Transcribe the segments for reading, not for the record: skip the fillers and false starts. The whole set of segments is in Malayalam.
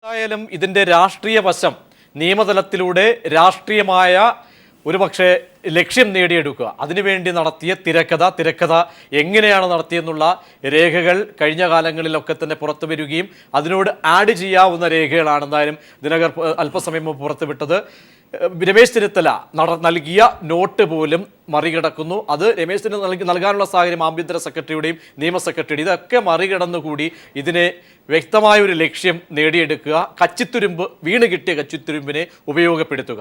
എന്തായാലും ഇതിൻ്റെ രാഷ്ട്രീയ വശം നിയമതലത്തിലൂടെ രാഷ്ട്രീയമായ ഒരുപക്ഷെ ലക്ഷ്യം നേടിയെടുക്കുക അതിനുവേണ്ടി നടത്തിയ തിരക്കഥ എങ്ങനെയാണ് നടത്തിയെന്നുള്ള രേഖകൾ കഴിഞ്ഞ കാലങ്ങളിലൊക്കെ തന്നെ പുറത്തു വരികയും അതിനോട് ആഡ് ചെയ്യാവുന്ന രേഖകളാണ് എന്തായാലും ദിനകർ അല്പസമയം മുമ്പ് പുറത്തുവിട്ടത്. രമേശ് ചെന്നിത്തല നൽകിയ നോട്ട് പോലും മറികടക്കുന്നു. അത് രമേശ് ചെന്നിത്തല നൽകാനുള്ള സാഹചര്യം ആഭ്യന്തര സെക്രട്ടറിയുടെയും നിയമ സെക്രട്ടറിയുടെയും ഇതൊക്കെ മറികടന്നുകൂടി ഇതിനെ വ്യക്തമായ ഒരു ലക്ഷ്യം നേടിയെടുക്കുക, കച്ചിത്തുരുമ്പ് വീണ് കിട്ടിയ കച്ചിത്തുരുമ്പിനെ ഉപയോഗപ്പെടുത്തുക.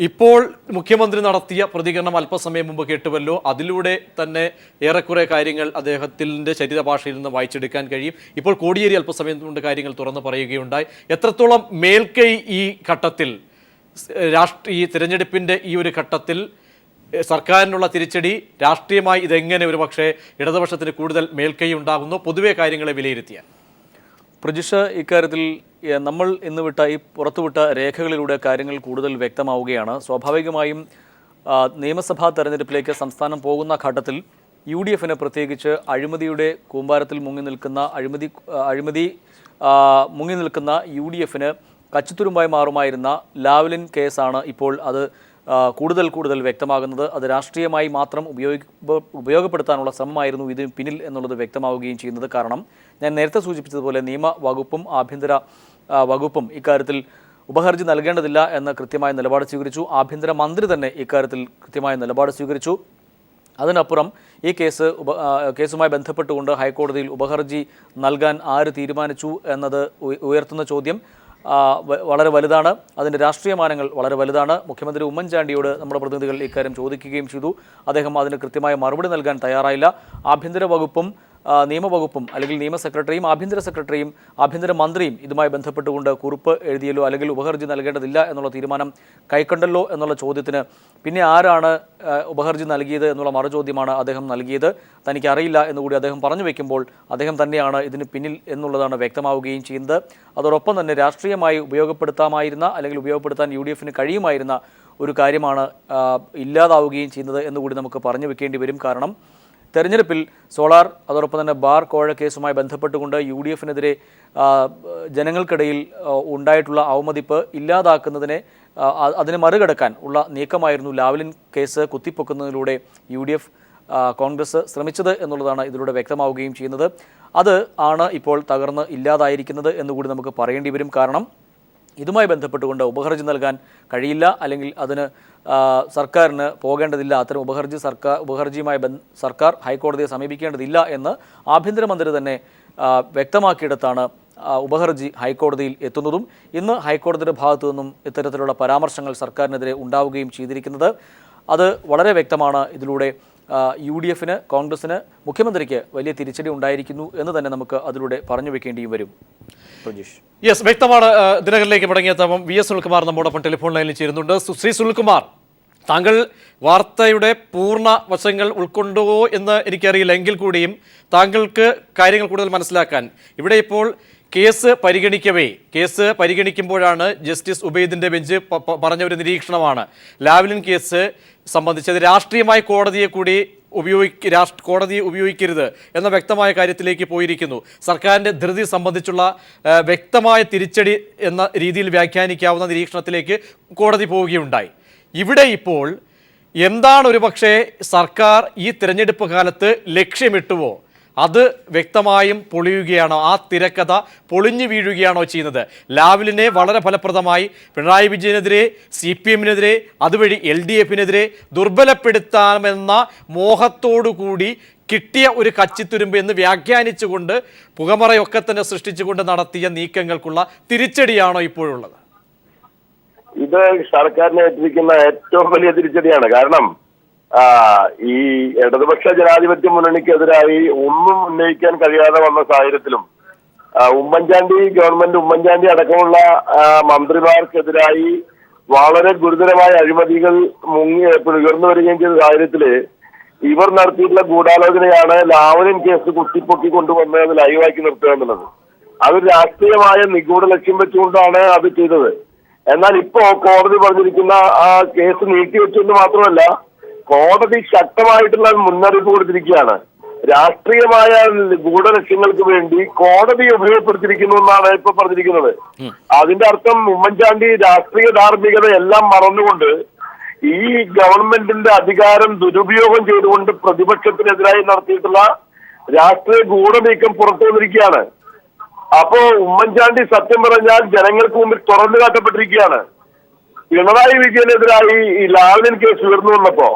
ഇപ്പോൾ മുഖ്യമന്ത്രി നടത്തിയ പ്രതികരണം അല്പസമയം മുമ്പ് കേട്ടുവല്ലോ, അതിലൂടെ തന്നെ ഏറെക്കുറെ കാര്യങ്ങൾ അദ്ദേഹത്തിൻ്റെ ശരീരഭാഷയിൽ നിന്ന് വായിച്ചെടുക്കാൻ കഴിയും. ഇപ്പോൾ കോടിയേരി അല്പസമയം കൊണ്ട് കാര്യങ്ങൾ തുറന്നു പറയുകയുണ്ടായി. എത്രത്തോളം മേൽക്കൈ ഈ ഘട്ടത്തിൽ ഈ തിരഞ്ഞെടുപ്പിൻ്റെ ഈ ഒരു ഘട്ടത്തിൽ സർക്കാരിനുള്ള തിരിച്ചടി രാഷ്ട്രീയമായി ഇതെങ്ങനെ ഒരു പക്ഷേ ഇടതുപക്ഷത്തിന് കൂടുതൽ മേൽക്കൈ ഉണ്ടാകുന്നു, പൊതുവെ കാര്യങ്ങളെ വിലയിരുത്തിയാൽ? പ്രജിഷ്, ഇക്കാര്യത്തിൽ നമ്മൾ ഇന്ന് ഈ പുറത്തുവിട്ട രേഖകളിലൂടെ കാര്യങ്ങൾ കൂടുതൽ വ്യക്തമാവുകയാണ്. സ്വാഭാവികമായും നിയമസഭാ തെരഞ്ഞെടുപ്പിലേക്ക് സംസ്ഥാനം പോകുന്ന ഘട്ടത്തിൽ UDFന് പ്രത്യേകിച്ച് അഴിമതിയുടെ കൂമ്പാരത്തിൽ മുങ്ങി നിൽക്കുന്ന UDFന് കച്ചിത്തുരുമ്പായി മാറുമായിരുന്ന ലാവ്ലിൻ കേസാണ് ഇപ്പോൾ അത് കൂടുതൽ വ്യക്തമാകുന്നത്. അത് രാഷ്ട്രീയമായി മാത്രം ഉപയോഗപ്പെടുത്താനുള്ള ശ്രമമായിരുന്നു ഇതിന് പിന്നിൽ എന്നുള്ളത് വ്യക്തമാവുകയും ചെയ്യുന്നത്. കാരണം ഞാൻ നേരത്തെ സൂചിപ്പിച്ചതുപോലെ നിയമവകുപ്പും ആഭ്യന്തര വകുപ്പും ഇക്കാര്യത്തിൽ ഉപഹർജി നൽകേണ്ടതില്ല എന്ന കൃത്യമായ നിലപാട് സ്വീകരിച്ചു. ആഭ്യന്തര മന്ത്രി തന്നെ ഇക്കാര്യത്തിൽ കൃത്യമായ നിലപാട് സ്വീകരിച്ചു. അതിനപ്പുറം ഈ കേസുമായി ബന്ധപ്പെട്ടുകൊണ്ട് ഹൈക്കോടതിയിൽ ഉപഹർജി നൽകാൻ ആര് തീരുമാനിച്ചു എന്നത് ഉയർത്തുന്ന ചോദ്യം വളരെ വലുതാണ്. അതിൻ്റെ രാഷ്ട്രീയ മാനങ്ങൾ വളരെ വലുതാണ്. മുഖ്യമന്ത്രി ഉമ്മൻചാണ്ടിയോട് നമ്മുടെ പ്രതിനിധികൾ ഇക്കാര്യം ചോദിക്കുകയും ചെയ്തു. അദ്ദേഹം അതിന് കൃത്യമായ മറുപടി നൽകാൻ തയ്യാറായില്ല. ആഭ്യന്തര വകുപ്പും നിയമവകുപ്പും അല്ലെങ്കിൽ നിയമ സെക്രട്ടറിയും ആഭ്യന്തര സെക്രട്ടറിയും ആഭ്യന്തര മന്ത്രിയും ഇതുമായി ബന്ധപ്പെട്ടുകൊണ്ട് കുറിപ്പ് എഴുതിയല്ലോ അല്ലെങ്കിൽ ഉപഹർജി നൽകേണ്ടതില്ല എന്നുള്ള തീരുമാനം കൈക്കൊണ്ടല്ലോ എന്നുള്ള ചോദ്യത്തിന് പിന്നെ ആരാണ് ഉപഹർജി നൽകിയത് എന്നുള്ള മറുചോദ്യമാണ് അദ്ദേഹം നൽകിയത്. തനിക്ക് അറിയില്ല എന്നുകൂടി അദ്ദേഹം പറഞ്ഞു വയ്ക്കുമ്പോൾ അദ്ദേഹം തന്നെയാണ് ഇതിന് പിന്നിൽ എന്നുള്ളതാണ് വ്യക്തമാവുകയും ചെയ്യുന്നത്. അതോടൊപ്പം തന്നെ രാഷ്ട്രീയമായി ഉപയോഗപ്പെടുത്താമായിരുന്ന അല്ലെങ്കിൽ ഉപയോഗപ്പെടുത്താൻ UDFന് കഴിയുമായിരുന്ന ഒരു കാര്യമാണ് ഇല്ലാതാവുകയും ചെയ്യുന്നത് എന്നുകൂടി നമുക്ക് പറഞ്ഞു വെക്കേണ്ടി വരും. കാരണം തെരഞ്ഞെടുപ്പിൽ സോളാർ അതോടൊപ്പം തന്നെ ബാർ കോഴ കേസുമായി ബന്ധപ്പെട്ടുകൊണ്ട് UDFനെതിരെ ജനങ്ങൾക്കിടയിൽ ഉണ്ടായിട്ടുള്ള അവമതിപ്പ് ഇല്ലാതാക്കുന്നതിനെ അതിനെ മറികടക്കാൻ ഉള്ള നീക്കമായിരുന്നു ലാവ്ലിൻ കേസ് കുത്തിപ്പൊക്കുന്നതിലൂടെ UDF കോൺഗ്രസ് ശ്രമിച്ചത് എന്നുള്ളതാണ് ഇതിലൂടെ വ്യക്തമാവുകയും ചെയ്യുന്നത്. അത് ആണ് ഇപ്പോൾ തകർന്ന് ഇല്ലാതായിരിക്കുന്നത് എന്നുകൂടി നമുക്ക് പറയേണ്ടി വരും. കാരണം ഇതുമായി ബന്ധപ്പെട്ടുകൊണ്ട് ഉപഹർജി നൽകാൻ കഴിയില്ല അല്ലെങ്കിൽ അതിന് സർക്കാരിന് പോകേണ്ടതില്ല. അത്തരം ഉപഹർജിയുമായി സർക്കാർ ഹൈക്കോടതിയെ സമീപിക്കേണ്ടതില്ല എന്ന് ആഭ്യന്തരമന്ത്രി തന്നെ വ്യക്തമാക്കിയെടുത്താണ് ഉപഹർജി ഹൈക്കോടതിയിൽ എത്തുന്നതും ഇന്ന് ഹൈക്കോടതിയുടെ ഭാഗത്തു നിന്നും ഇത്തരത്തിലുള്ള പരാമർശങ്ങൾ സർക്കാരിനെതിരെ ഉണ്ടാവുകയും ചെയ്തിരിക്കുന്നത്. അത് വളരെ വ്യക്തമാണ്. ഇതിലൂടെ UDFന് കോൺഗ്രസിന് മുഖ്യമന്ത്രിക്ക് വലിയ തിരിച്ചടി ഉണ്ടായിരിക്കുന്നു എന്ന് തന്നെ നമുക്ക് അതിലൂടെ പറഞ്ഞു വെക്കേണ്ടിയും വരും. യെസ്, വ്യക്തമാണ്. ദിനകരനിലേക്ക് മടങ്ങിയെത്താം. VS സുനിൽകുമാർ നമ്മോടൊപ്പം ടെലിഫോൺ ലൈനിൽ ചേരുന്നുണ്ട്. ശ്രീ സുനിൽകുമാർ, താങ്കൾ വാർത്തയുടെ പൂർണ്ണ വശങ്ങൾ ഉൾക്കൊണ്ടുവോ എന്ന് എനിക്കറിയില്ല, എങ്കിൽ കൂടിയും താങ്കൾക്ക് കാര്യങ്ങൾ കൂടുതൽ മനസ്സിലാക്കാൻ ഇവിടെ ഇപ്പോൾ കേസ് പരിഗണിക്കുമ്പോഴാണ് ജസ്റ്റിസ് ഉബൈദിൻ്റെ ബെഞ്ച് പറഞ്ഞ ഒരു നിരീക്ഷണമാണ് ലാവ്ലിൻ കേസ് സംബന്ധിച്ചത് രാഷ്ട്രീയമായി കോടതിയെ ഉപയോഗിക്കരുത് എന്ന വ്യക്തമായ കാര്യത്തിലേക്ക് പോയിരിക്കുന്നു. സർക്കാരിൻ്റെ ധൃതി സംബന്ധിച്ചുള്ള വ്യക്തമായ തിരിച്ചടി എന്ന രീതിയിൽ വ്യാഖ്യാനിക്കാവുന്ന നിരീക്ഷണത്തിലേക്ക് കോടതി പോവുകയുണ്ടായി. ഇവിടെ ഇപ്പോൾ എന്താണ് ഒരുപക്ഷെ സർക്കാർ ഈ തിരഞ്ഞെടുപ്പ് കാലത്ത് ലക്ഷ്യമിട്ടുവോ അത് വ്യക്തമായും പൊളിയുകയാണോ, ആ തിരക്കഥ പൊളിഞ്ഞു വീഴുകയാണോ ചെയ്യുന്നത്? ലാവ്ലിനെ വളരെ ഫലപ്രദമായി പിണറായി വിജയനെതിരെ, CPMനെതിരെ, അതുവഴി LDFനെതിരെ ദുർബലപ്പെടുത്താമെന്ന മോഹത്തോടുകൂടി കിട്ടിയ ഒരു കച്ചിത്തുരുമ്പ് എന്ന് വ്യാഖ്യാനിച്ചുകൊണ്ട് പുകമറയൊക്കെ തന്നെ സൃഷ്ടിച്ചുകൊണ്ട് നടത്തിയ നീക്കങ്ങൾക്കുള്ള തിരിച്ചടിയാണോ ഇപ്പോഴുള്ളത്? ഇത് സർക്കാരിനെ ഏറ്റിരിക്കുന്ന ഏറ്റവും വലിയ തിരിച്ചടിയാണ്. കാരണം ഈ ഇടതുപക്ഷ ജനാധിപത്യ മുന്നണിക്കെതിരായി ഒന്നും ഉന്നയിക്കാൻ കഴിയാതെ വന്ന സാഹചര്യത്തിലും ഉമ്മൻചാണ്ടി അടക്കമുള്ള മന്ത്രിമാർക്കെതിരായി വളരെ ഗുരുതരമായ അഴിമതികൾ ഉയർന്നു വരികയും ചെയ്ത സാഹചര്യത്തില് ഇവർ നടത്തിയിട്ടുള്ള ഗൂഢാലോചനയാണ് ലാവ്ലിൻ കേസ് കുത്തിപ്പൊക്കി കൊണ്ടുവന്നത് ലൈവാക്കി നിർത്തുക എന്നുള്ളത്. അതൊരു രാഷ്ട്രീയമായ നിഗൂഢ ലക്ഷ്യം വെച്ചുകൊണ്ടാണ് അത് ചെയ്തത്. എന്നാൽ ഇപ്പോ കോടതി പറഞ്ഞിരിക്കുന്ന ആ കേസ് നീട്ടിവെച്ചെന്ന് മാത്രമല്ല, കോടതി ശക്തമായിട്ടുള്ള മുന്നറിയിപ്പ് കൊടുത്തിരിക്കുകയാണ്. രാഷ്ട്രീയമായ ഗൂഢലക്ഷ്യങ്ങൾക്ക് വേണ്ടി കോടതിയെ ഉപയോഗപ്പെടുത്തിയിരിക്കുന്നു എന്നാണ് ഇപ്പൊ പറഞ്ഞിരിക്കുന്നത്. അതിന്റെ അർത്ഥം ഉമ്മൻചാണ്ടി രാഷ്ട്രീയ ധാർമ്മികത എല്ലാം മറന്നുകൊണ്ട് ഈ ഗവൺമെന്റിന്റെ അധികാരം ദുരുപയോഗം ചെയ്തുകൊണ്ട് പ്രതിപക്ഷത്തിനെതിരായി നടത്തിയിട്ടുള്ള രാഷ്ട്രീയ ഗൂഢനീക്കം പുറത്തു വന്നിരിക്കുകയാണ്. അപ്പോ ഉമ്മൻചാണ്ടി സത്യം പറഞ്ഞാൽ ജനങ്ങൾക്ക് മുമ്പിൽ തുറന്നു കാട്ടപ്പെട്ടിരിക്കുകയാണ്. പിണറായി വിജയനെതിരായി ഈ ലാവ്ലിൻ കേസ് ഉയർന്നു വന്നപ്പോ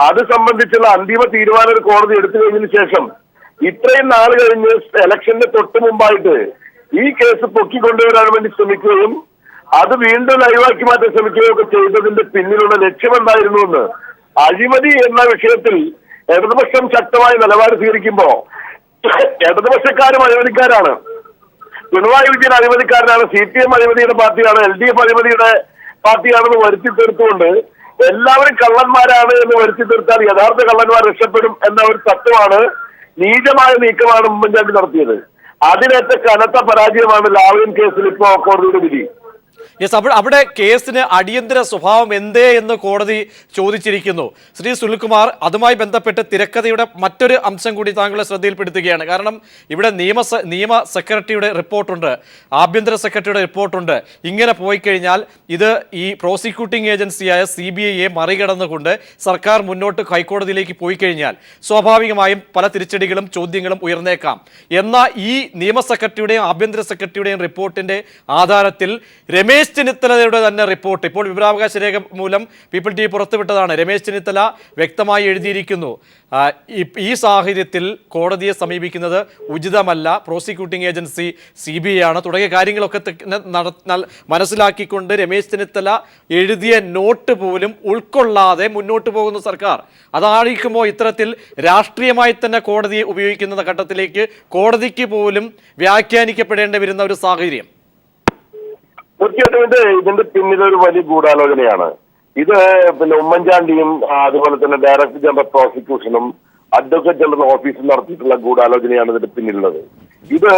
അത് സംബന്ധിച്ചുള്ള അന്തിമ തീരുമാനം ഒരു കോടതി എടുത്തു കഴിഞ്ഞതിന് ശേഷം ഇത്രയും നാൾ കഴിഞ്ഞ് ഇലക്ഷന്റെ തൊട്ട് മുമ്പായിട്ട് ഈ കേസ് പൊക്കിക്കൊണ്ടുവരാൻ വേണ്ടി ശ്രമിക്കുകയും അത് വീണ്ടും ലൈവാക്കി മാറ്റാൻ ശ്രമിക്കുകയും ഒക്കെ ചെയ്തതിന്റെ പിന്നിലുള്ള ലക്ഷ്യമെന്തായിരുന്നുവെന്ന് അഴിമതി എന്ന വിഷയത്തിൽ ഇടതുപക്ഷം ശക്തമായ നിലപാട് സ്വീകരിക്കുമ്പോ ഇടതുപക്ഷക്കാരും അഴിമതിക്കാരാണ്. പിണറായി വിജയൻ അഴിമതിക്കാരനാണ്, CPM അഴിമതിയുടെ പാർട്ടിയാണ്, LDF അഴിമതിയുടെ പാർട്ടിയാണെന്ന് വരുത്തി തീർത്തുകൊണ്ട് എല്ലാവരും കള്ളന്മാരാണ് എന്ന് വരുത്തി തീർത്താൽ യഥാർത്ഥ കള്ളന്മാർ രക്ഷപ്പെടും എന്ന ഒരു തത്വമാണ്, നീചമായ നീക്കമാണ് ഉമ്മൻചാണ്ടി നടത്തിയത്. അതിനേറ്റ കനത്ത പരാജയമാണ് ലാവ്ലിൻ കേസിൽ ഇപ്പോ കോടതിയുടെ വിധി. യെസ്, അവിടെ കേസിന് അടിയന്തര സ്വഭാവം എന്തേ എന്ന് കോടതി ചോദിച്ചിരിക്കുന്നു. ശ്രീ സുനിൽകുമാർ, അതുമായി ബന്ധപ്പെട്ട് തിരക്കഥയുടെ മറ്റൊരു അംശം കൂടി താങ്കളെ ശ്രദ്ധയിൽപ്പെടുത്തുകയാണ്. കാരണം ഇവിടെ നിയമ സെക്രട്ടറിയുടെ റിപ്പോർട്ടുണ്ട്, ആഭ്യന്തര സെക്രട്ടറിയുടെ റിപ്പോർട്ടുണ്ട്. ഇങ്ങനെ പോയി കഴിഞ്ഞാൽ ഇത് ഈ പ്രോസിക്യൂട്ടിംഗ് ഏജൻസിയായ CBIയെ മറികടന്നുകൊണ്ട് സർക്കാർ മുന്നോട്ട് ഹൈക്കോടതിയിലേക്ക് പോയി കഴിഞ്ഞാൽ സ്വാഭാവികമായും പല തിരിച്ചടികളും ചോദ്യങ്ങളും ഉയർന്നേക്കാം. എന്നാൽ ഈ നിയമ സെക്രട്ടറിയുടെയും ആഭ്യന്തര സെക്രട്ടറിയുടെയും റിപ്പോർട്ടിന്റെ ആധാരത്തിൽ രമേശ് ചെന്നിത്തലയുടെ തന്നെ റിപ്പോർട്ട് ഇപ്പോൾ വിവരാവകാശ രേഖ മൂലം പീപ്പിൾ TV പുറത്തുവിട്ടതാണ്. രമേശ് ചെന്നിത്തല വ്യക്തമായി എഴുതിയിരിക്കുന്നു, ഈ സാഹചര്യത്തിൽ കോടതിയെ സമീപിക്കുന്നത് ഉചിതമല്ല, പ്രോസിക്യൂട്ടിംഗ് ഏജൻസി CBI ആണ് തുടങ്ങിയ കാര്യങ്ങളൊക്കെ മനസ്സിലാക്കിക്കൊണ്ട് രമേശ് ചെന്നിത്തല എഴുതിയ നോട്ട് പോലും ഉൾക്കൊള്ളാതെ മുന്നോട്ട് പോകുന്ന സർക്കാർ. അതായിരിക്കുമ്പോൾ ഇത്തരത്തിൽ രാഷ്ട്രീയമായി തന്നെ കോടതിയെ ഉപയോഗിക്കുന്ന ഘട്ടത്തിലേക്ക് കോടതിക്ക് പോലും വ്യാഖ്യാനിക്കപ്പെടേണ്ടി വരുന്ന ഒരു സാഹചര്യം. തീർച്ചയായിട്ടും ഇതിന്റെ പിന്നിൽ ഒരു വലിയ ഗൂഢാലോചനയാണ്. ഇത് പിന്നെ ഉമ്മൻചാണ്ടിയും അതുപോലെ തന്നെ ഡയറക്ടർ ജനറൽ പ്രോസിക്യൂഷനും അഡ്വക്കേറ്റ് ജനറൽ ഓഫീസും നടത്തിയിട്ടുള്ള ഗൂഢാലോചനയാണ് ഇതിന്റെ പിന്നിലുള്ളത്. ഇത്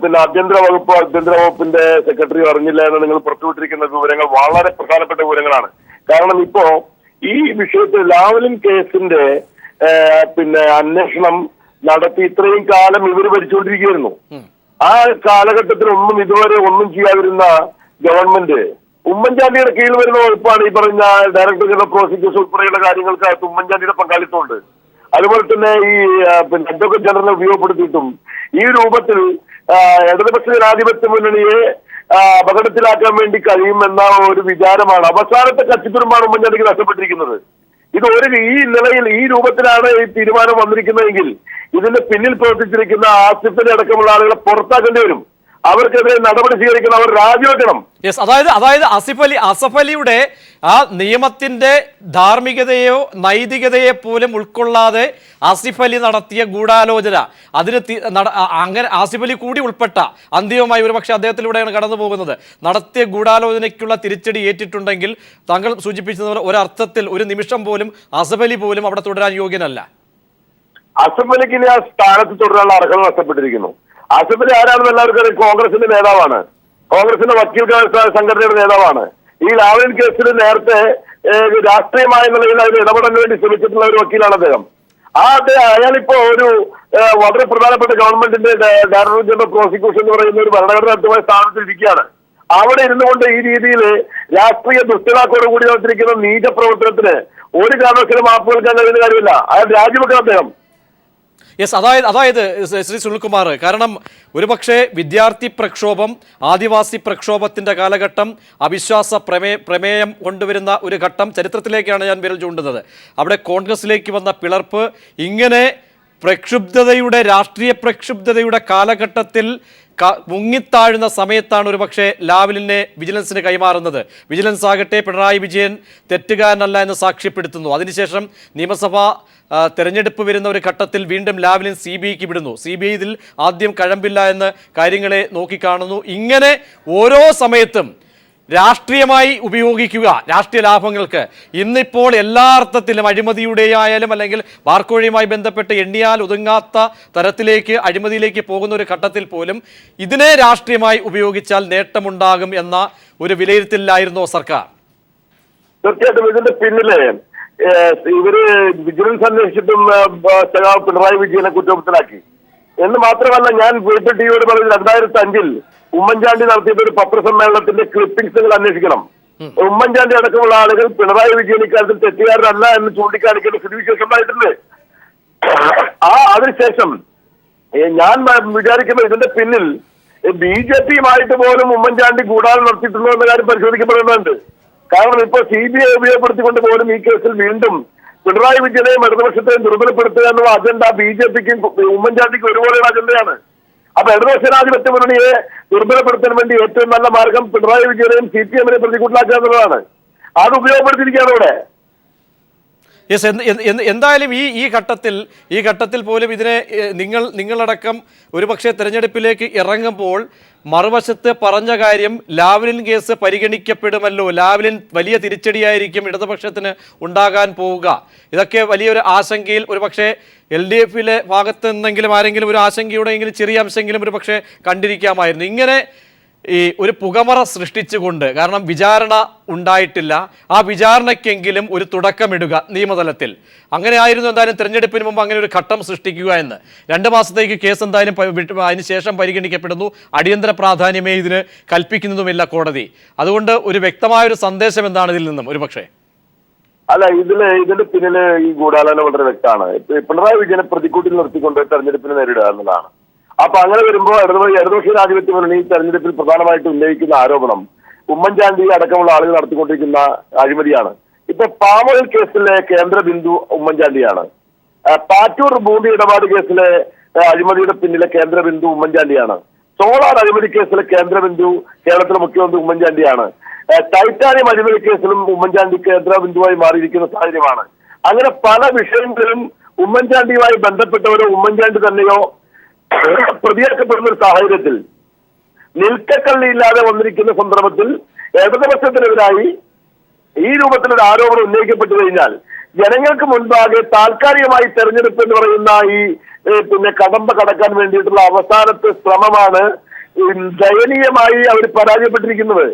പിന്നെ ആഭ്യന്തര വകുപ്പിന്റെ സെക്രട്ടറി അറിഞ്ഞില്ല എന്ന് നിങ്ങൾ പുറത്തുവിട്ടിരിക്കുന്ന വിവരങ്ങൾ വളരെ പ്രധാനപ്പെട്ട വിവരങ്ങളാണ്. കാരണം ഇപ്പോ ഈ വിഷയത്തിൽ ലാവ്ലിൻ കേസിന്റെ പിന്നെ അന്വേഷണം നടത്തി ഇത്രയും കാലം ഇവർ ഭരിച്ചുകൊണ്ടിരിക്കുകയായിരുന്നു. ആ കാലഘട്ടത്തിൽ ഇതുവരെ ഒന്നും ചെയ്യാതിരുന്ന ഗവൺമെന്റ് ഉമ്മൻചാണ്ടിയുടെ കീഴിൽ വരുന്ന വകുപ്പാണ് ഈ പറഞ്ഞ ഡയറക്ടർ ജനറൽ പ്രോസിക്യൂഷൻ ഉൾപ്പെടെയുള്ള കാര്യങ്ങൾക്കകത്ത് ഉമ്മൻചാണ്ടിയുടെ പങ്കാളിത്തമുണ്ട്. അതുപോലെ തന്നെ ഈ പിന്നെ അഡ്വക്കേറ്റ് ജനറലിനെ ഉപയോഗപ്പെടുത്തിയിട്ടും ഈ രൂപത്തിൽ ഇടതുപക്ഷ ജനാധിപത്യ മുന്നണിയെ അപകടത്തിലാക്കാൻ വേണ്ടി കഴിയുമെന്ന ഒരു വിചാരമാണ്, അവസാനത്തെ കച്ചിത്തുരുമ്പാണ് ഉമ്മൻചാണ്ടിക്ക് നഷ്ടപ്പെട്ടിരിക്കുന്നത്. ഈ നിലയിൽ ഈ രൂപത്തിലാണ് ഈ തീരുമാനം വന്നിരിക്കുന്നതെങ്കിൽ ഇതിന്റെ പിന്നിൽ പ്രവർത്തിച്ചിരിക്കുന്ന ആസിഫിനെ അടക്കമുള്ള ആളുകളെ പുറത്താക്കേണ്ടി വരും. അവർക്കെതിരെ നടപടി സ്വീകരിക്കണം, അവർ രാജിവെക്കണം. യെസ്, അതായത് അസഫ് അലിയുടെ ആ നിയമത്തിന്റെ ധാർമ്മികതയോ നൈതികതയെ പോലും ഉൾക്കൊള്ളാതെ ആസിഫ് അലി നടത്തിയ ഗൂഢാലോചന, അതിന് അങ്ങനെ ആസിഫ് അലി കൂടി ഉൾപ്പെട്ട അന്തിമമായി ഒരുപക്ഷെ അദ്ദേഹത്തിലൂടെയാണ് കടന്നു പോകുന്നത്, നടത്തിയ ഗൂഢാലോചനയ്ക്കുള്ള തിരിച്ചടി ഏറ്റിട്ടുണ്ടെങ്കിൽ താങ്കൾ സൂചിപ്പിച്ചതുപോലെ ഒരർത്ഥത്തിൽ ഒരു നിമിഷം പോലും അസഫ് അലി പോലും അവിടെ തുടരാൻ യോഗ്യനല്ല. അസഫ് അലിക്ക് ഇനി ആ സ്ഥാനത്ത് തുടരാനുള്ള അർഹത നഷ്ടപ്പെട്ടിരിക്കുന്നു. അസഫ് അലി ആരാണെന്ന് എല്ലാവർക്കും അറിയാം, കോൺഗ്രസിന്റെ നേതാവാണ്, കോൺഗ്രസിന്റെ വക്കീൽ സംഘടനയുടെ നേതാവാണ്. ഈ ലാവ്ലിൻ കേസിൽ നേരത്തെ രാഷ്ട്രീയമായ നിലയിൽ അതിന് ഇടപെടാൻ വേണ്ടി ശ്രമിച്ചിട്ടുള്ള ഒരു വക്കീലാണ് അദ്ദേഹം. അയാളിപ്പോ ഒരു വളരെ പ്രധാനപ്പെട്ട ഗവൺമെന്റിന്റെ ഡയറക്ടർ ജനറൽ പ്രോസിക്യൂഷൻ എന്ന് പറയുന്ന ഒരു ഭരണഘടനാത്മകമായ സ്ഥാനത്തിൽ ഇരിക്കുകയാണ്. അവിടെ ഇരുന്നുകൊണ്ട് ഈ രീതിയിൽ രാഷ്ട്രീയ ദുഷ്ടലാക്കോട് കൂടി നടത്തിയിരിക്കുന്ന നീച പ്രവർത്തനത്തിന് ഒരു കാരണവശാലും മാപ്പ് നൽകാൻ കഴിയുന്ന കാര്യമില്ല. അയാൾ രാജിവെക്കണം അദ്ദേഹം. യെസ്, അതായത് ശ്രീ സുനിൽകുമാർ, കാരണം ഒരുപക്ഷെ വിദ്യാർത്ഥി പ്രക്ഷോഭം, ആദിവാസി പ്രക്ഷോഭത്തിന്റെ കാലഘട്ടം, അവിശ്വാസ പ്രമേയം കൊണ്ടുവരുന്ന ഒരു ഘട്ടം ചരിത്രത്തിലേക്കാണ് ഞാൻ വിരൽ ചൂണ്ടുന്നത്. അവിടെ കോൺഗ്രസിലേക്ക് വന്ന പിളർപ്പ്, ഇങ്ങനെ രാഷ്ട്രീയ പ്രക്ഷുബ്ധതയുടെ കാലഘട്ടത്തിൽ മുങ്ങിത്താഴുന്ന സമയത്താണ് ഒരുപക്ഷെ ലാവ്ലിനെ വിജിലൻസിന് കൈമാറുന്നത്. വിജിലൻസ് ആകട്ടെ പിണറായി വിജയൻ തെറ്റുകാരനല്ല എന്ന് സാക്ഷ്യപ്പെടുത്തുന്നു. അതിനുശേഷം നിയമസഭാ തെരഞ്ഞെടുപ്പ് വരുന്ന ഒരു ഘട്ടത്തിൽ വീണ്ടും ലാവ്ലിൻ CBIക്ക് വിടുന്നു. CBI ഇതിൽ ആദ്യം കഴമ്പില്ല എന്ന് കാര്യങ്ങളെ നോക്കിക്കാണുന്നു. ഇങ്ങനെ ഓരോ സമയത്തും രാഷ്ട്രീയമായി ഉപയോഗിക്കുക രാഷ്ട്രീയ ലാഭങ്ങൾക്ക്. ഇന്നിപ്പോൾ എല്ലാ അർത്ഥത്തിലും അഴിമതിയുടെയായാലും അല്ലെങ്കിൽ ബാർക്കോഴയുമായി ബന്ധപ്പെട്ട് എണ്ണിയാൽ ഒതുങ്ങാത്ത തരത്തിലേക്ക് അഴിമതിയിലേക്ക് പോകുന്ന ഒരു ഘട്ടത്തിൽ പോലും ഇതിനെ രാഷ്ട്രീയമായി ഉപയോഗിച്ചാൽ നേട്ടമുണ്ടാകും എന്ന ഒരു വിലയിരുത്തലിലായിരുന്നോ സർക്കാർ? തീർച്ചയായിട്ടും ഇതിന്റെ പിന്നിലെ ഇവര് വിജിലൻസ് അന്വേഷിച്ചിട്ടും പിണറായി വിജയനെ കുറ്റപ്പെടുത്തലാക്കി എന്ന് മാത്രമല്ല, ഞാൻ വീട്ടിൽ ടിവിയോട് പറഞ്ഞത് 2005 ഉമ്മൻചാണ്ടി നടത്തിയിട്ട് ഒരു പത്രസമ്മേളനത്തിന്റെ ക്ലിപ്പിംഗ്സുകൾ അന്വേഷിക്കണം. ഉമ്മൻചാണ്ടി അടക്കമുള്ള ആളുകൾ പിണറായി വിജയൻ ഇക്കാര്യത്തിൽ തെറ്റുകാരനല്ല എന്ന് ചൂണ്ടിക്കാണിക്കേണ്ട സ്ഥിതിവിശേഷം ഉണ്ടായിട്ടുണ്ട്. അതിനുശേഷം ഞാൻ വിചാരിക്കുന്നത് ഇതിന്റെ പിന്നിൽ BJPയുമായിട്ട് പോലും ഉമ്മൻചാണ്ടി ഗൂഢാലോചന നടത്തിയിട്ടുണ്ടോ എന്ന കാര്യം പരിശോധിക്കപ്പെടേണ്ടതുണ്ട്. കാരണം ഇപ്പോൾ CBI ഉപയോഗപ്പെടുത്തിക്കൊണ്ട് പോലും ഈ കേസിൽ വീണ്ടും പിണറായി വിജയനെയും ഇടതുപക്ഷത്തെയും ദുർബലപ്പെടുത്തുക എന്നുള്ള അജണ്ട BJPക്കും ഉമ്മൻചാണ്ടിക്കും ഒരുപോലെയുള്ള അജണ്ടയാണ്. അപ്പൊ ഇടതുപക്ഷ ജനാധിപത്യ മുന്നണിയെ ദുർബലപ്പെടുത്താൻ വേണ്ടി ഏറ്റവും നല്ല മാർഗം പിണറായി വിജയനെയും CPM-നെ പ്രതികൂട്ടിലാക്കുക എന്നുള്ളതാണ്. അത് ഉപയോഗപ്പെടുത്തിയിരിക്കുകയാണ് ഇവിടെ. യെസ്, എന്തായാലും ഈ ഘട്ടത്തിൽ പോലും ഇതിനെ നിങ്ങളടക്കം ഒരുപക്ഷെ തെരഞ്ഞെടുപ്പിലേക്ക് ഇറങ്ങുമ്പോൾ മറുവശത്ത് പറഞ്ഞ കാര്യം ലാവ്ലിൻ കേസ് പരിഗണിക്കപ്പെടുമല്ലോ, ലാവ്ലിൻ വലിയ തിരിച്ചടിയായിരിക്കും ഇടതുപക്ഷത്തിന് ഉണ്ടാകാൻ പോവുക. ഇതൊക്കെ വലിയൊരു ആശങ്കയിൽ ഒരുപക്ഷെ LDF-ലെ ഭാഗത്ത് നിന്നെങ്കിലും ആരെങ്കിലും ഒരു ആശങ്കയുടെയെങ്കിലും ചെറിയ അംശമെങ്കിലും ഒരുപക്ഷെ കണ്ടിരിക്കാമായിരുന്നു. ഇങ്ങനെ ഈ ഒരു പുകമറ സൃഷ്ടിച്ചുകൊണ്ട്, കാരണം വിചാരണ ഉണ്ടായിട്ടില്ല, ആ വിചാരണയ്ക്കെങ്കിലും ഒരു തുടക്കമിടുക നിയമതലത്തിൽ. അങ്ങനെ ആയിരുന്നു എന്തായാലും തെരഞ്ഞെടുപ്പിന് മുമ്പ് അങ്ങനെ ഒരു ഘട്ടം സൃഷ്ടിക്കുക എന്ന്. 2 മാസത്തേക്ക് കേസ് എന്തായാലും അതിനുശേഷം പരിഗണിക്കപ്പെടുന്നു. അടിയന്തര പ്രാധാന്യമേ ഇതിന് കൽപ്പിക്കുന്നതുമില്ല കോടതി. അതുകൊണ്ട് ഒരു വ്യക്തമായൊരു സന്ദേശം എന്താണ് ഇതിൽ നിന്നും ഒരുപക്ഷെ? അല്ല, ഇതിന്റെ പിന്നില് ഈ ഗൂഢാലോചന വളരെ വ്യക്തമാണ്. പിണറായി വിജയനെ പ്രതിക്കൂട്ടിൽ നിർത്തിക്കൊണ്ട് തെരഞ്ഞെടുപ്പിനെ നേരിടുക എന്നതാണ്. അപ്പൊ അങ്ങനെ വരുമ്പോൾ ഇടതുപക്ഷ ജനാധിപത്യ മുന്നണി തെരഞ്ഞെടുപ്പിൽ പ്രധാനമായിട്ട് ഉന്നയിക്കുന്ന ആരോപണം ഉമ്മൻചാണ്ടി അടക്കമുള്ള ആളുകൾ നടത്തിക്കൊണ്ടിരിക്കുന്ന അഴിമതിയാണ്. ഇപ്പൊ പാം ഓയിൽ കേസിലെ കേന്ദ്ര ബിന്ദു ഉമ്മൻചാണ്ടിയാണ്. പാറ്റൂർ ഭൂമി ഇടപാട് കേസിലെ അഴിമതിയുടെ പിന്നിലെ കേന്ദ്ര ബിന്ദു ഉമ്മൻചാണ്ടിയാണ്. സോളാർ അഴിമതി കേസിലെ കേന്ദ്ര ബിന്ദു കേരളത്തിലെ മുഖ്യമന്ത്രി ഉമ്മൻചാണ്ടിയാണ്. ടൈറ്റാനിയം അഴിമതി കേസിലും ഉമ്മൻചാണ്ടി കേന്ദ്ര ബിന്ദുവായി മാറിയിരിക്കുന്ന സാഹചര്യമാണ്. അങ്ങനെ പല വിഷയങ്ങളിലും ഉമ്മൻചാണ്ടിയുമായി ബന്ധപ്പെട്ടവരോ ഉമ്മൻചാണ്ടി തന്നെയോ പ്രതിയാക്കപ്പെടുന്ന ഒരു സാഹചര്യത്തിൽ നിൽക്കക്കള്ളിയില്ലാതെ വന്നിരിക്കുന്ന സന്ദർഭത്തിൽ ഇടതുപക്ഷത്തിനെതിരായി ഈ രൂപത്തിലൊരു ആരോപണം ഉന്നയിക്കപ്പെട്ടു കഴിഞ്ഞാൽ ജനങ്ങൾക്ക് മുൻപാകെ താൽക്കാലികമായി തെരഞ്ഞെടുപ്പ് എന്ന് പറയുന്ന ഈ കടമ്പ കടക്കാൻ വേണ്ടിയിട്ടുള്ള അവസാനത്തെ ശ്രമമാണ് ദയനീയമായി അവർ പരാജയപ്പെട്ടിരിക്കുന്നത്.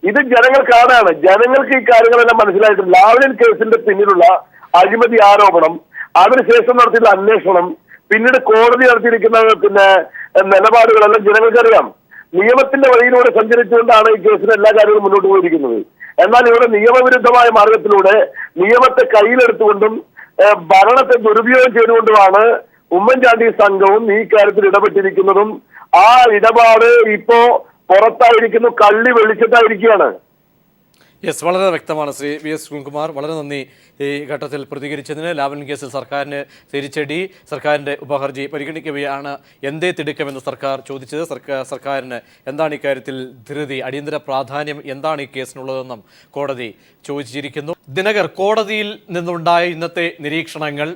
ഇത് ജനങ്ങൾ കാണാണ്. ജനങ്ങൾക്ക് ഈ കാര്യങ്ങളെല്ലാം മനസ്സിലായിട്ടുണ്ട്. ലാവ്ലിൻ കേസിന്റെ പിന്നിലുള്ള അഴിമതി ആരോപണം, അതിനുശേഷം നടത്തിയിട്ടുള്ള അന്വേഷണം, പിന്നീട് കോടതി നടത്തിയിരിക്കുന്ന നിലപാടുകളെല്ലാം ജനങ്ങൾക്കറിയാം. നിയമത്തിന്റെ വഴിയിലൂടെ സഞ്ചരിച്ചുകൊണ്ടാണ് ഈ കേസിന് എല്ലാ കാര്യങ്ങളും മുന്നോട്ട് പോയിരിക്കുന്നത്. എന്നാൽ ഇവിടെ നിയമവിരുദ്ധമായ മാർഗത്തിലൂടെ നിയമത്തെ കയ്യിലെടുത്തുകൊണ്ടും ഭരണത്തെ ദുരുപയോഗം ചെയ്തുകൊണ്ടുമാണ് ഉമ്മൻചാണ്ടി സംഘവും ഈ കാര്യത്തിൽ ഇടപെട്ടിരിക്കുന്നതും. ആ ഇടപാട് ഇപ്പോ പുറത്തായിരിക്കുന്നു, കള്ളി വെളിച്ചത്തായിരിക്കുകയാണ്. യെസ്, വളരെ വ്യക്തമാണ് ശ്രീ VS സുനിൽകുമാർ. വളരെ നന്ദി ഈ ഘട്ടത്തിൽ പ്രതികരിച്ചതിന്. ലാവ്ലിൻ കേസിൽ സർക്കാരിന് തിരിച്ചടി, സർക്കാരിൻ്റെ ഉപഹർജി പരിഗണിക്കവെയാണ് എന്തേ തിടുക്കമെന്ന് സർക്കാർ ചോദിച്ചത്. സർക്കാരിന് എന്താണ് ഇക്കാര്യത്തിൽ ധൃതി, അടിയന്തര പ്രാധാന്യം എന്താണ് ഈ കേസിനുള്ളതെന്നും കോടതി ചോദിച്ചിരിക്കുന്നു. ദിനകർ, കോടതിയിൽ നിന്നുണ്ടായ ഇന്നത്തെ നിരീക്ഷണങ്ങൾ,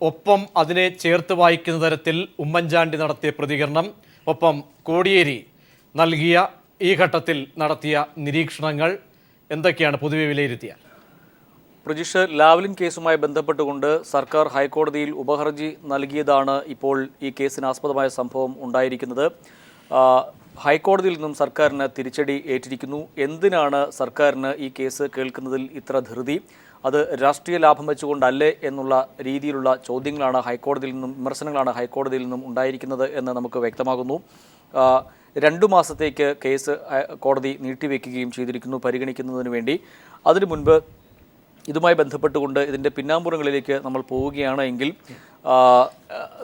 ഒപ്പം അതിനെ ചേർത്ത് വായിക്കുന്ന തരത്തിൽ ഉമ്മൻചാണ്ടി നടത്തിയ പ്രതികരണം, ഒപ്പം കോടിയേരി നൽകിയ ഈ ഘട്ടത്തിൽ നടത്തിയ നിരീക്ഷണങ്ങൾ എന്തൊക്കെയാണ് പൊതുവെ വിലയിരുത്തിയാൽ? പ്രജിഷ്, ലാവ്ലിൻ കേസുമായി ബന്ധപ്പെട്ടുകൊണ്ട് സർക്കാർ ഹൈക്കോടതിയിൽ ഉപഹർജി നൽകിയതാണ് ഇപ്പോൾ ഈ കേസിന് ആസ്പദമായ സംഭവം ഉണ്ടായിരിക്കുന്നത്. ഹൈക്കോടതിയിൽ നിന്നും സർക്കാരിന് തിരിച്ചടി ഏറ്റിരിക്കുന്നു. എന്തിനാണ് സർക്കാരിന് ഈ കേസ് കേൾക്കുന്നതിൽ ഇത്ര ധൃതി? അത് രാഷ്ട്രീയ ലാഭം വെച്ചുകൊണ്ടല്ലേ എന്നുള്ള രീതിയിലുള്ള ചോദ്യങ്ങളാണ് ഹൈക്കോടതിയിൽ നിന്നും, വിമർശനങ്ങളാണ് ഹൈക്കോടതിയിൽ നിന്നും ഉണ്ടായിരിക്കുന്നത് എന്ന് നമുക്ക് വ്യക്തമാകുന്നു. 2 മാസത്തേക്ക് കേസ് കോടതി നീട്ടിവെക്കുകയും ചെയ്തിരിക്കുന്നു പരിഗണിക്കുന്നതിന് വേണ്ടി. അതിനു മുൻപ് ഇതുമായി ബന്ധപ്പെട്ടുകൊണ്ട് ഇതിൻ്റെ പിന്നാമ്പുറങ്ങളിലേക്ക് നമ്മൾ പോവുകയാണ് എങ്കിൽ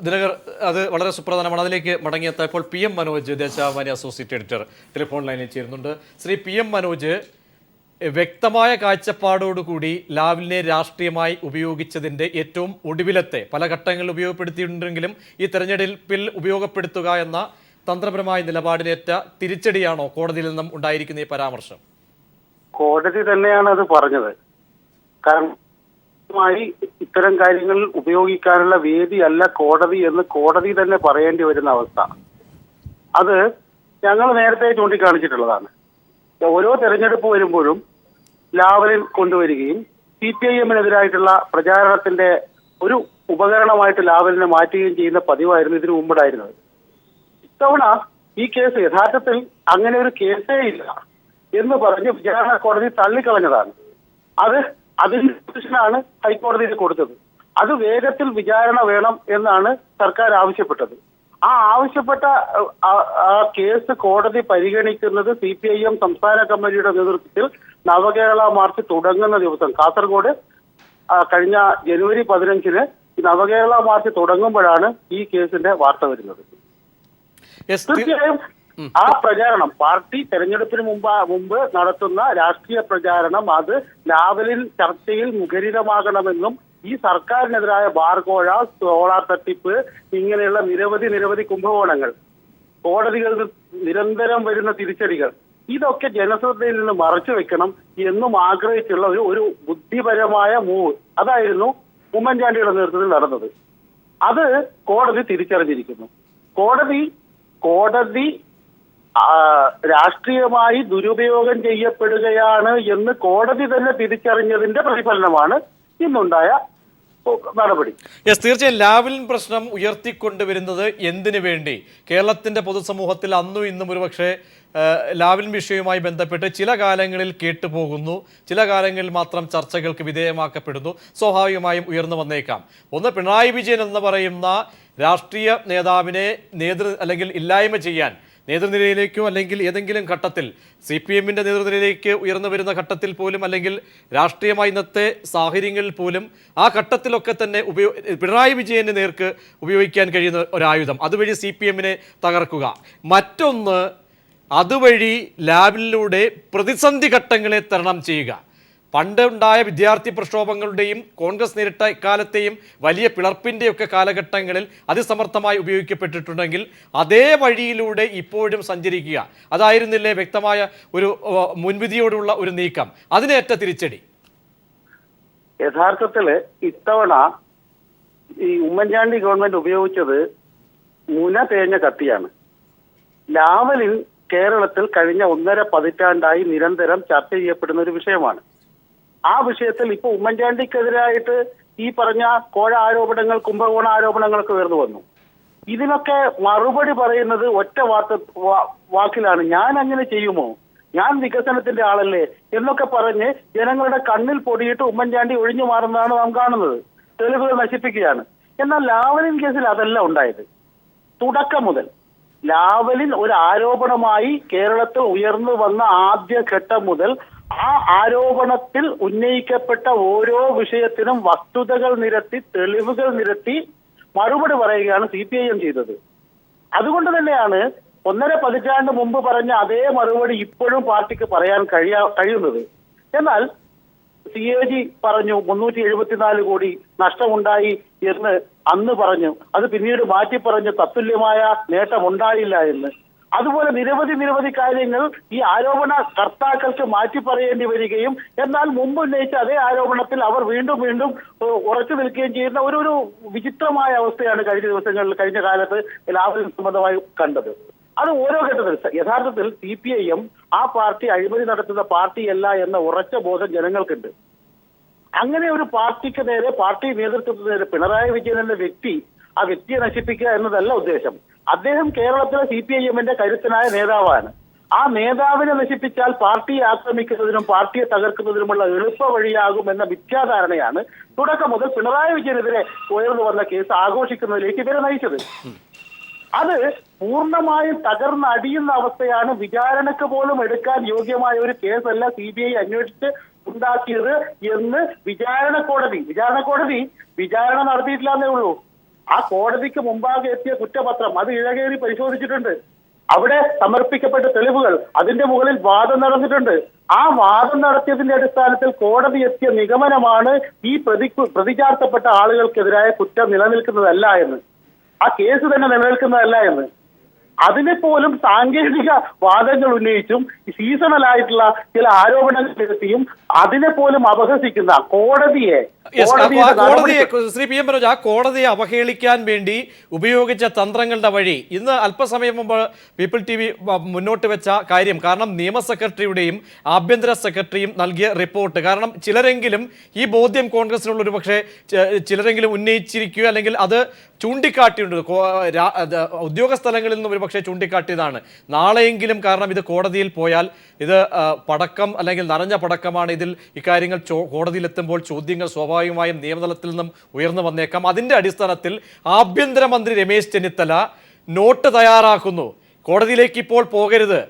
ദിനകർ, അത് വളരെ സുപ്രധാനമാണ്. അതിലേക്ക് മടങ്ങിയെത്താൻ PM Manoj, Deshabhimani associate editor, telephone ലൈനിൽ ചേരുന്നുണ്ട്. ശ്രീ PM മനോജ്, വ്യക്തമായ കാഴ്ചപ്പാടോടുകൂടി ലാവ്ലിനെ രാഷ്ട്രീയമായി ഉപയോഗിച്ചതിൻ്റെ ഏറ്റവും ഒടുവിലത്തെ, പല ഘട്ടങ്ങളിൽ ഉപയോഗപ്പെടുത്തിയിട്ടുണ്ടെങ്കിലും ഈ തെരഞ്ഞെടുപ്പിൽ ഉപയോഗപ്പെടുത്തുക എന്ന തന്ത്രപരമായ നിലപാടിനേറ്റ തിരിച്ചടിയാണോ കോടതിയിൽ നിന്നും ഉണ്ടായിരിക്കുന്ന ഈ പരാമർശം? കോടതി തന്നെയാണ് അത് പറഞ്ഞത്. കാരണം ഇത്തരം കാര്യങ്ങൾ ഉപയോഗിക്കാനുള്ള വേദിയല്ല കോടതി എന്ന് കോടതി തന്നെ പറയേണ്ടി വരുന്ന അവസ്ഥ, അത് ഞങ്ങൾ നേരത്തെ ചൂണ്ടിക്കാണിച്ചിട്ടുള്ളതാണ്. ഓരോ തെരഞ്ഞെടുപ്പ് വരുമ്പോഴും ലാവ്ലിൻ കൊണ്ടുവരികയും CPIM-നെതിരായിട്ടുള്ള പ്രചാരണത്തിന്റെ ഒരു ഉപകരണമായിട്ട് ലാവ്ലിനെ മാറ്റുകയും ചെയ്യുന്ന പതിവായിരുന്നു ഇതിനു മുമ്പുണ്ടായിരുന്നത്. ഇത്തവണ ഈ കേസ് യഥാർത്ഥത്തിൽ അങ്ങനെ ഒരു കേസേ ഇല്ല എന്ന് പറഞ്ഞ് വിചാരണ കോടതി തള്ളിക്കളഞ്ഞതാണ്. അത് അതിന്റെ ഡിസിഷനാണ് ഹൈക്കോടതിയിൽ കൊടുത്തത്. അത് വേഗത്തിൽ വിചാരണ വേണം എന്നാണ് സർക്കാർ ആവശ്യപ്പെട്ടത്. ആ ആവശ്യപ്പെട്ട ആ കേസ് കോടതി പരിഗണിക്കുന്നത് CPIM സംസ്ഥാന കമ്മിറ്റിയുടെ നേതൃത്വത്തിൽ നവകേരള മാർച്ച് തുടങ്ങുന്ന ദിവസം കാസർഗോഡ് കഴിഞ്ഞ ജനുവരി 15-ന് നവകേരള മാർച്ച് തുടങ്ങുമ്പോഴാണ് ഈ കേസിന്റെ വാർത്ത വരുന്നത്. തീർച്ചയായും ആ പ്രചാരണം പാർട്ടി തെരഞ്ഞെടുപ്പിന് മുമ്പ് നടത്തുന്ന രാഷ്ട്രീയ പ്രചാരണം അത് ലാവലിൻ ചർച്ചയിൽ മുഖരിതമാകണമെന്നും ഈ സർക്കാരിനെതിരായ ബാർകോഴ, സോളാർ തട്ടിപ്പ് ഇങ്ങനെയുള്ള നിരവധി കുംഭകോണങ്ങൾ, കോടതികളിൽ നിരന്തരം വരുന്ന തിരിച്ചടികൾ, ഇതൊക്കെ ജനശ്രദ്ധയിൽ നിന്ന് മറച്ചു വെക്കണം എന്നും ആഗ്രഹിച്ചുള്ള ഒരു ബുദ്ധിപരമായ മൂവ് അതായിരുന്നു ഉമ്മൻചാണ്ടിയുടെ നേതൃത്വത്തിൽ നടന്നത്. അത് കോടതി തിരിച്ചറിഞ്ഞിരിക്കുന്നു. കോടതി രാഷ്ട്രീയമായി ദുരുപയോഗം ചെയ്യപ്പെടുകയാണ് എന്ന് കോടതി തന്നെ തിരിച്ചറിഞ്ഞതിന്റെ പ്രതിഫലനമാണ് ഇന്നുണ്ടായ നടപടി. തീർച്ചയായും ലാവ്ലിൻ പ്രശ്നം ഉയർത്തിക്കൊണ്ടുവരുന്നത് എന്തിനു വേണ്ടി? കേരളത്തിന്റെ പൊതുസമൂഹത്തിൽ അന്നും ഇന്നും ഒരുപക്ഷെ ലാവ്ലിൻ വിഷയവുമായി ബന്ധപ്പെട്ട് ചില കാലങ്ങളിൽ കേട്ടുപോകുന്നു, ചില കാലങ്ങളിൽ മാത്രം ചർച്ചകൾക്ക് വിധേയമാക്കപ്പെടുന്നു. സ്വാഭാവികമായും ഉയർന്നു വന്നേക്കാം. ഒന്ന്, പിണറായി വിജയൻ എന്ന് പറയുന്ന രാഷ്ട്രീയ നേതാവിനെ അല്ലെങ്കിൽ ഇല്ലായ്മ ചെയ്യാൻ നേതൃനിരയിലേക്കോ അല്ലെങ്കിൽ ഏതെങ്കിലും ഘട്ടത്തിൽ CPM-ന്റെ നേതൃനിരയിലേക്ക് ഉയർന്നു വരുന്ന ഘട്ടത്തിൽ പോലും അല്ലെങ്കിൽ രാഷ്ട്രീയമായി ഇന്നത്തെ സാഹചര്യങ്ങളിൽ പോലും ആ ഘട്ടത്തിലൊക്കെ തന്നെ പിണറായി വിജയന് നേർക്ക് ഉപയോഗിക്കാൻ കഴിയുന്ന ഒരായുധം, അതുവഴി CPM-നെ തകർക്കുക. മറ്റൊന്ന്, അതുവഴി ലാബിലൂടെ പ്രതിസന്ധി ഘട്ടങ്ങളെ തരണം ചെയ്യുക. പണ്ടുണ്ടായ വിദ്യാർത്ഥി പ്രക്ഷോഭങ്ങളുടെയും കോൺഗ്രസ് നേരിട്ട ഇക്കാലത്തെയും വലിയ പിളർപ്പിൻ്റെയൊക്കെ കാലഘട്ടങ്ങളിൽ അതിസമർത്ഥമായി ഉപയോഗിക്കപ്പെട്ടിട്ടുണ്ടെങ്കിൽ അതേ വഴിയിലൂടെ ഇപ്പോഴും സഞ്ചരിക്കുക. അതായിരുന്നില്ലേ വ്യക്തമായ ഒരു മുൻവിധിയോടുള്ള ഒരു നീക്കം? അതിനേറ്റ തിരിച്ചടി യഥാർത്ഥത്തില് ഇത്തവണ ഈ ഉമ്മൻചാണ്ടി ഗവൺമെന്റ് ഉപയോഗിച്ചത് മുന തേഞ്ഞ കത്തിയാണ്. ലാവലിൻ കേരളത്തിൽ കഴിഞ്ഞ 1.5 പതിറ്റാണ്ടായി നിരന്തരം ചർച്ച ചെയ്യപ്പെടുന്ന ഒരു വിഷയമാണ്. ആ വിഷയത്തിൽ ഇപ്പൊ ഉമ്മൻചാണ്ടിക്കെതിരായിട്ട് ഈ പറഞ്ഞ കോഴ ആരോപണങ്ങൾ, കുംഭകോണ ആരോപണങ്ങളൊക്കെ ഉയർന്നു വന്നു. ഇതിനൊക്കെ മറുപടി പറയുന്നത് ഒറ്റ വാക്കിലാണ്, ഞാൻ അങ്ങനെ ചെയ്യുമോ, ഞാൻ വികസനത്തിന്റെ ആളല്ലേ എന്നൊക്കെ പറഞ്ഞ് ജനങ്ങളുടെ കണ്ണിൽ പൊടിയിട്ട് ഉമ്മൻചാണ്ടി ഒഴിഞ്ഞു മാറുന്നതാണ് നാം കാണുന്നത്. തെളിവുകൾ നശിപ്പിക്കുകയാണ്. എന്നാൽ ലാവലിൻ കേസിൽ അതല്ല ഉണ്ടായത്. തുടക്കം മുതൽ ലാവലിൻ ഒരു ആരോപണമായി കേരളത്തിൽ ഉയർന്നു വന്ന ആദ്യ ഘട്ടം മുതൽ ആ ആരോപണത്തിൽ ഉന്നയിക്കപ്പെട്ട ഓരോ വിഷയത്തിനും വസ്തുതകൾ നിരത്തി, തെളിവുകൾ നിരത്തി മറുപടി പറയുകയാണ് CPIM ചെയ്തത്. അതുകൊണ്ട് തന്നെയാണ് 1.5 പതിറ്റാണ്ട് മുമ്പ് പറഞ്ഞ അതേ മറുപടി ഇപ്പോഴും പാർട്ടിക്ക് പറയാൻ കഴിയുന്നത്. എന്നാൽ CAG പറഞ്ഞു 374 കോടി നഷ്ടമുണ്ടായി എന്ന് അന്ന് പറഞ്ഞു. അത് പിന്നീട് മാറ്റി പറഞ്ഞു തത്തുല്യമായ നേട്ടം ഉണ്ടായില്ല എന്ന്. അതുപോലെ നിരവധി കാര്യങ്ങൾ ഈ ആരോപണ കർത്താക്കൾക്ക് മാറ്റി പറയേണ്ടി വരികയും എന്നാൽ മുമ്പ് ഉന്നയിച്ച അതേ ആരോപണത്തിൽ അവർ വീണ്ടും ഉറച്ചു നിൽക്കുകയും ചെയ്യുന്ന ഒരു വിചിത്രമായ അവസ്ഥയാണ് കഴിഞ്ഞ കാലത്ത് ലാവലിൻ സംബന്ധമായി കണ്ടത്. അത് ഓരോ ഘട്ടത്തിൽ യഥാർത്ഥത്തിൽ CPIM ആ പാർട്ടി അഴിമതി നടത്തുന്ന പാർട്ടിയല്ല എന്ന ഉറച്ച ബോധം ജനങ്ങൾക്കുണ്ട്. അങ്ങനെ ഒരു പാർട്ടിക്ക് നേരെ, പാർട്ടി നേതൃത്വത്തിന് നേരെ പിണറായി വിജയൻ എന്ന ആ വ്യക്തിയെ നശിപ്പിക്കുക എന്നതല്ല ഉദ്ദേശം. അദ്ദേഹം കേരളത്തിലെ CPIM-ന്റെ കരുത്തനായ നേതാവാണ്. ആ നേതാവിനെ നശിപ്പിച്ചാൽ പാർട്ടിയെ ആക്രമിക്കുന്നതിനും പാർട്ടിയെ തകർക്കുന്നതിനുമുള്ള എളുപ്പ വഴിയാകുമെന്ന മിഥ്യാധാരണയാണ് തുടക്കം മുതൽ പിണറായി വിജയനെതിരെ ഉയർന്നു വന്ന കേസ് ആഘോഷിക്കുന്നതിലേക്ക് ഇവരെ നയിച്ചത്. അത് പൂർണ്ണമായും തകർന്നടിയുന്ന അവസ്ഥയാണ്. വിചാരണക്ക് പോലും എടുക്കാൻ യോഗ്യമായ ഒരു കേസല്ല CBI അന്വേഷിച്ച് ഉണ്ടാക്കിയത് എന്ന് വിചാരണ കോടതി വിചാരണ നടത്തിയിട്ടില്ല എന്നേ ഉള്ളൂ. ആ കോടതിക്ക് മുമ്പാകെ എത്തിയ കുറ്റപത്രം അത് ഇഴകേറി പരിശോധിച്ചിട്ടുണ്ട്. അവിടെ സമർപ്പിക്കപ്പെട്ട തെളിവുകൾ, അതിന്റെ മുകളിൽ വാദം നടന്നിട്ടുണ്ട്. ആ വാദം നടത്തിയതിന്റെ അടിസ്ഥാനത്തിൽ കോടതി എത്തിയ നിഗമനമാണ് ഈ പ്രതി ചാർത്തപ്പെട്ട ആളുകൾക്കെതിരായ കുറ്റം നിലനിൽക്കുന്നതല്ല എന്ന്, ആ കേസ് തന്നെ നിലനിൽക്കുന്നതല്ല എന്ന്. അതിനെ പോലും സാങ്കേതിക വാദങ്ങൾ ഉന്നയിച്ചും സീസണൽ ആയിട്ടുള്ള ചില ആരോപണങ്ങൾ നിരത്തിയും അതിനെ പോലും അപഹസിക്കുന്ന കോടതിയെ Yes, കോടതിയുടെ കോടതിയെ ശ്രീ പി എം മനോജ്, ആ കോടതിയെ അവഹേളിക്കാൻ വേണ്ടി ഉപയോഗിച്ച തന്ത്രങ്ങളുടെ വഴി ഇന്ന് അല്പസമയം മുമ്പ് പീപ്പിൾ TV മുന്നോട്ട് വെച്ച കാര്യം, കാരണം നിയമ സെക്രട്ടറിയുടെയും ആഭ്യന്തര സെക്രട്ടറിയും നൽകിയ റിപ്പോർട്ട്, കാരണം ചിലരെങ്കിലും ഈ ബോധ്യം കോൺഗ്രസിനുള്ള ഒരു പക്ഷേ ചിലരെങ്കിലും ഉന്നയിച്ചിരിക്കുക അല്ലെങ്കിൽ അത് ചൂണ്ടിക്കാട്ടിയിട്ടുണ്ട്, ഉദ്യോഗസ്ഥലങ്ങളിൽ നിന്ന് ഒരു പക്ഷേ ചൂണ്ടിക്കാട്ടിയതാണ്. നാളെയെങ്കിലും, കാരണം ഇത് കോടതിയിൽ പോയാൽ ഇത് പടക്കം അല്ലെങ്കിൽ നനഞ്ഞ പടക്കമാണ്, ഇതിൽ ഇക്കാര്യങ്ങൾ കോടതിയിലെത്തുമ്പോൾ ചോദ്യങ്ങൾ സ്വാഭാവികമായും നിയമതലത്തിൽ നിന്നും ഉയർന്നു വന്നേക്കാം. അതിൻ്റെ അടിസ്ഥാനത്തിൽ ആഭ്യന്തരമന്ത്രി രമേശ് ചെന്നിത്തല നോട്ട് തയ്യാറാക്കുന്നു. കോടതിയിലേക്ക് ഇപ്പോൾ പോകരുത്,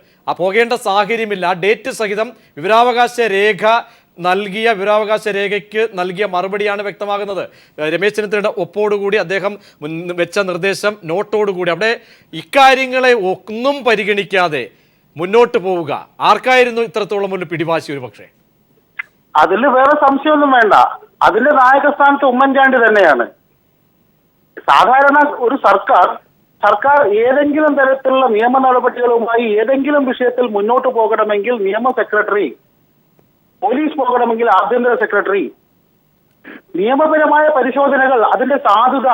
പോകേണ്ട സാഹചര്യമില്ല. ഡേറ്റ് സഹിതം വിവരാവകാശ രേഖയ്ക്ക് നൽകിയ മറുപടിയാണ് വ്യക്തമാകുന്നത്. രമേശ് ചെന്നിത്തലയുടെ ഒപ്പോടുകൂടി അദ്ദേഹം വെച്ച നിർദ്ദേശം നോട്ടോടുകൂടി അവിടെ ഇക്കാര്യങ്ങളെ ഒന്നും പരിഗണിക്കാതെ മുന്നോട്ട് പോവുക. ആർക്കായിരുന്നു ഇത്രത്തോളം ഒരു പിടിവാശി? ഒരു പക്ഷേ അതിൽ വേറെ സംശയമൊന്നും വേണ്ട, അതിന്റെ നായകസ്ഥാനത്ത് ഉമ്മൻചാണ്ടി തന്നെയാണ്. സാധാരണ ഒരു സർക്കാർ ഏതെങ്കിലും തരത്തിലുള്ള നിയമ നടപടികളുമായി ഏതെങ്കിലും വിഷയത്തിൽ മുന്നോട്ട് പോകണമെങ്കിൽ നിയമ സെക്രട്ടറി, പോലീസ് പോകണമെങ്കിൽ ആഭ്യന്തര സെക്രട്ടറി, നിയമപരമായ പരിശോധനകൾ, അതിന്റെ സാധുത,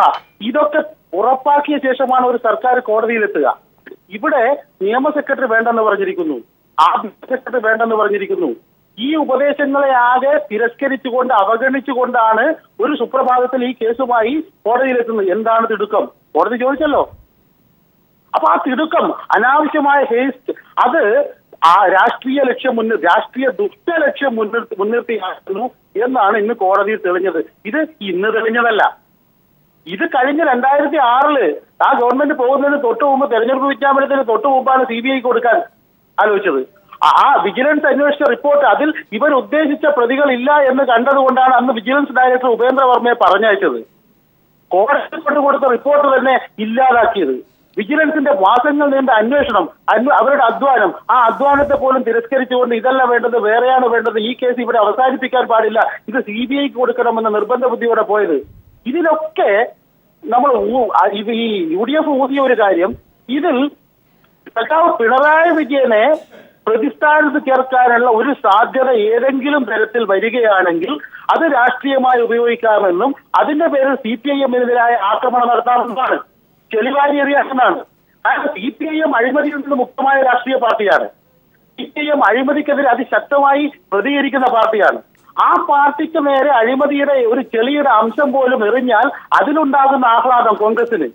ഇതൊക്കെ ഉറപ്പാക്കിയ ശേഷമാണ് ഒരു സർക്കാർ കോടതിയിലെത്തുക. ഇവിടെ നിയമ സെക്രട്ടറി വേണ്ടെന്ന് പറഞ്ഞിരിക്കുന്നു, ആഭ്യന്തര സെക്രട്ടറി വേണ്ടെന്ന് പറഞ്ഞിരിക്കുന്നു. ഈ ഉപദേശങ്ങളെ ആകെ തിരസ്കരിച്ചുകൊണ്ട് അവഗണിച്ചുകൊണ്ടാണ് ഒരു സുപ്രഭാതത്തിൽ ഈ കേസുമായി കോടതിയിലെത്തുന്നത്. എന്താണ് തിടുക്കം? കോടതി ചോദിച്ചല്ലോ. അപ്പൊ ആ തിടുക്കം, അനാവശ്യമായ ഹേസ്റ്റ്, അത് ആ രാഷ്ട്രീയ ദുഷ്ട ലക്ഷ്യം മുൻനിർത്തിയായിരുന്നു എന്നാണ് ഇന്ന് കോടതിയിൽ തെളിഞ്ഞത്. ഇത് ഇന്ന് തെളിഞ്ഞതല്ല, ഇത് കഴിഞ്ഞ 2006 ആ ഗവൺമെന്റ് പോകുന്നതിന് തൊട്ട് മുമ്പ്, തെരഞ്ഞെടുപ്പ് വിജ്ഞാപനത്തിന് തൊട്ട് മുമ്പാണ് CBI കൊടുക്കാൻ ആലോചിച്ചത്. ആ വിജിലൻസ് അന്വേഷിച്ച റിപ്പോർട്ട്, അതിൽ ഇവർ ഉദ്ദേശിച്ച പ്രതികൾ ഇല്ല എന്ന് കണ്ടതുകൊണ്ടാണ് അന്ന് വിജിലൻസ് ഡയറക്ടർ ഉപേന്ദ്ര വർമ്മയെ പറഞ്ഞയച്ചത്. കോടതി കൊണ്ടുകൊടുത്ത റിപ്പോർട്ട് തന്നെ ഇല്ലാതാക്കിയത്. വിജിലൻസിന്റെ മാസങ്ങൾ നീണ്ട അന്വേഷണം, അവരുടെ അധ്വാനം, ആ അധ്വാനത്തെ പോലും തിരസ്കരിച്ചുകൊണ്ട് ഇതല്ല വേണ്ടത്, വേറെയാണ് വേണ്ടത്, ഈ കേസ് ഇവിടെ അവസാനിപ്പിക്കാൻ പാടില്ല, ഇത് CBIക്ക് കൊടുക്കണമെന്ന നിർബന്ധ ബുദ്ധിയോടെ പോയത്. ഇതിലൊക്കെ നമ്മൾ ഈ UDF ഊതിയ ഒരു കാര്യം, ഇതിൽ പിണറായി വിജയനെ പ്രതിസ്ഥാനത്ത് ചേർക്കാനുള്ള ഒരു സാധ്യത ഏതെങ്കിലും തരത്തിൽ വരികയാണെങ്കിൽ അത് രാഷ്ട്രീയമായി ഉപയോഗിക്കാമെന്നും അതിന്റെ പേരിൽ CPIM-നെതിരായ ആക്രമണം നടത്താമെന്നാണ്, ചെളിവാരി എറിയാമെന്നാണ്. കാരണം CPIM അഴിമതിയിൽ നിന്ന് മുക്തമായ രാഷ്ട്രീയ പാർട്ടിയാണ്. CPIM അഴിമതിക്കെതിരെ അതിശക്തമായി പ്രതികരിക്കുന്ന പാർട്ടിയാണ്. ആ പാർട്ടിക്ക് നേരെ അഴിമതിയുടെ ഒരു ചെളിയുടെ അംശം പോലും എറിഞ്ഞാൽ അതിലുണ്ടാകുന്ന ആഹ്ലാദം കോൺഗ്രസിന്,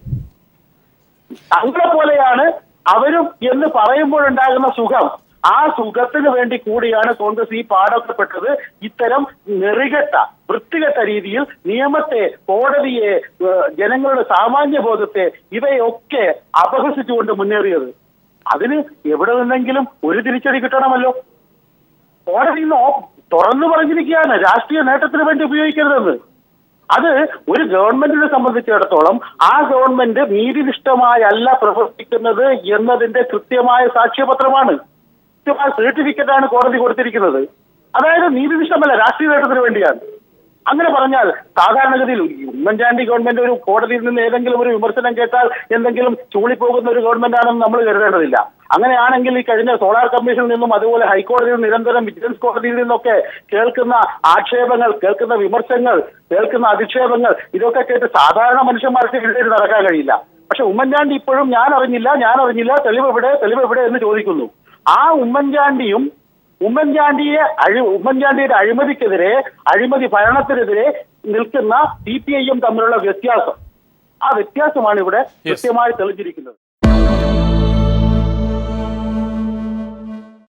തങ്ങളെ പോലെയാണ് അവരും എന്ന് പറയുമ്പോഴുണ്ടാകുന്ന സുഖം, ആ സുഖത്തിന് വേണ്ടി കൂടിയാണ് കോൺഗ്രസ് ഈ പാടപ്പെട്ടത്. ഇത്തരം നെറികെട്ട വൃത്തികെട്ട രീതിയിൽ നിയമത്തെ, കോടതിയെ, ജനങ്ങളുടെ സാമാന്യ ബോധത്തെ, ഇവയൊക്കെ അപഹസിച്ചുകൊണ്ട് മുന്നേറിയത്. അതിന് എവിടെ നിന്നെങ്കിലും ഒരു തിരിച്ചടി കിട്ടണമല്ലോ. കോടതി തുറന്നു പറഞ്ഞിരിക്കുകയാണ് രാഷ്ട്രീയ നേട്ടത്തിന് വേണ്ടി ഉപയോഗിക്കരുതെന്ന്. അത് ഒരു ഗവൺമെന്റിനെ സംബന്ധിച്ചിടത്തോളം ആ ഗവൺമെന്റ് നീതിനിഷ്ഠമായല്ല പ്രവർത്തിക്കുന്നത് എന്നതിന്റെ കൃത്യമായ സാക്ഷ്യപത്രമാണ്, കൃത്യമായ സർട്ടിഫിക്കറ്റാണ് കോടതി കൊടുത്തിരിക്കുന്നത്. അതായത് നീതിനിഷ്ഠമല്ല, രാഷ്ട്രീയ നേട്ടത്തിന് വേണ്ടിയാണ്. അങ്ങനെ പറഞ്ഞാൽ സാധാരണഗതിയിൽ ഉമ്മൻചാണ്ടി ഗവൺമെന്റ് ഒരു കോടതിയിൽ നിന്ന് ഏതെങ്കിലും ഒരു വിമർശനം കേട്ടാൽ എന്തെങ്കിലും ചൂളിപ്പോകുന്ന ഒരു ഗവൺമെന്റ് ആണെന്ന് നമ്മൾ കരുതേണ്ടതില്ല. അങ്ങനെയാണെങ്കിൽ ഈ കഴിഞ്ഞ സോളാർ കമ്മീഷനിൽ നിന്നും അതുപോലെ ഹൈക്കോടതിയിൽ നിരന്തരം വിജിലൻസ് കോടതിയിൽ നിന്നൊക്കെ കേൾക്കുന്ന ആക്ഷേപങ്ങൾ, കേൾക്കുന്ന വിമർശനങ്ങൾ, കേൾക്കുന്ന അധിക്ഷേപങ്ങൾ, ഇതൊക്കെ കേട്ട് സാധാരണ മനുഷ്യന്മാർക്ക് എഴുന്നേറ്റ് നടക്കാൻ കഴിയില്ല. പക്ഷെ ഉമ്മൻചാണ്ടി ഇപ്പോഴും ഞാൻ അറിഞ്ഞില്ല, തെളിവെവിടെ എന്ന് ചോദിക്കുന്നു. ആ ഉമ്മൻചാണ്ടിയുടെ അഴിമതിക്കെതിരെ, അഴിമതി ഭരണത്തിനെതിരെ നിൽക്കുന്ന CPIM തമ്മിലുള്ള വ്യത്യാസം, ആ വ്യത്യാസമാണ് ഇവിടെ കൃത്യമായി തെളിഞ്ഞിരിക്കുന്നത്.